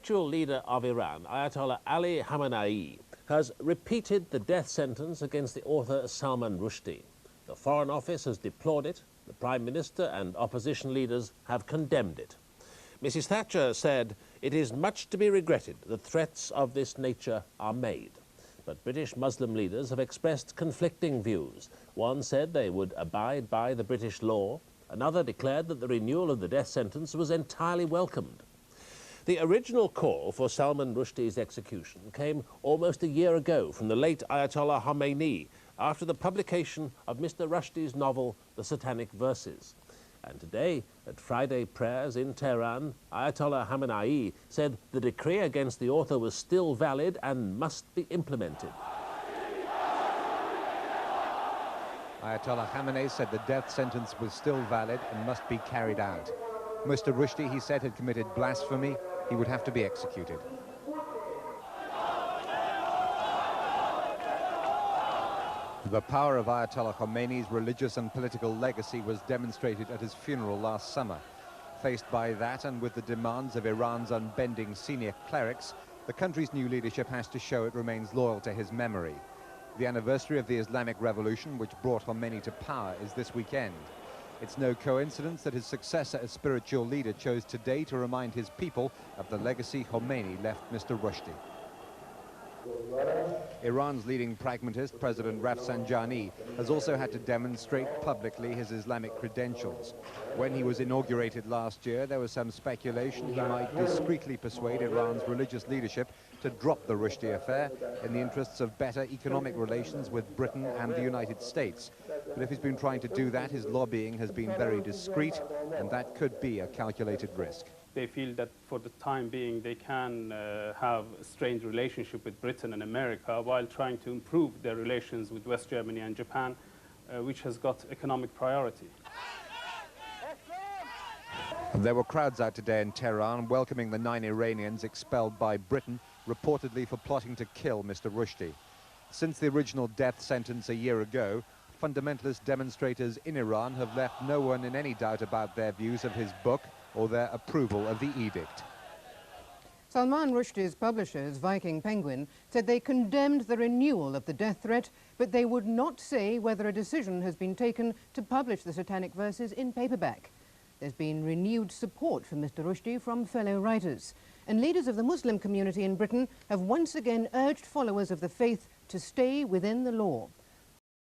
spiritual leader of Iran, Ayatollah Ali Khamenei, has repeated the death sentence against the author Salman Rushdie. The Foreign Office has deplored it. The Prime Minister and opposition leaders have condemned it. Mrs. Thatcher said, "It is much to be regretted that threats of this nature are made." But British Muslim leaders have expressed conflicting views. One said they would abide by the British law. Another declared that the renewal of the death sentence was entirely welcomed. The original call for Salman Rushdie's execution came almost a year ago from the late Ayatollah Khomeini after the publication of Mr. Rushdie's novel, The Satanic Verses. And today, at Friday prayers in Tehran, Ayatollah Khamenei said the decree against the author was still valid and must be implemented. Ayatollah Khamenei said the death sentence was still valid and must be carried out. Mr. Rushdie, he said, had committed blasphemy. He would have to be executed. The power of Ayatollah Khomeini's religious and political legacy was demonstrated at his funeral last summer. Faced by that and with the demands of Iran's unbending senior clerics, the country's new leadership has to show it remains loyal to his memory. The anniversary of the Islamic Revolution, which brought Khomeini to power, is this weekend. It's no coincidence that his successor as spiritual leader chose today to remind his people of the legacy Khomeini left Mr. Rushdie. Iran's leading pragmatist, President Rafsanjani, has also had to demonstrate publicly his Islamic credentials. When he was inaugurated last year, there was some speculation he might discreetly persuade Iran's religious leadership to drop the Rushdie affair in the interests of better economic relations with Britain and the United States. But if he's been trying to do that, his lobbying has been very discreet, and that could be a calculated risk. They feel that for the time being they can have a strained relationship with Britain and America while trying to improve their relations with West Germany and Japan, which has got economic priority. There were crowds out today in Tehran welcoming the 9 Iranians expelled by Britain, reportedly for plotting to kill Mr. Rushdie. Since the original death sentence a year ago, fundamentalist demonstrators in Iran have left no one in any doubt about their views of his book or their approval of the edict. Salman Rushdie's publishers, Viking Penguin, said they condemned the renewal of the death threat, but they would not say whether a decision has been taken to publish the Satanic Verses in paperback. There's been renewed support for Mr. Rushdie from fellow writers, and leaders of the Muslim community in Britain have once again urged followers of the faith to stay within the law.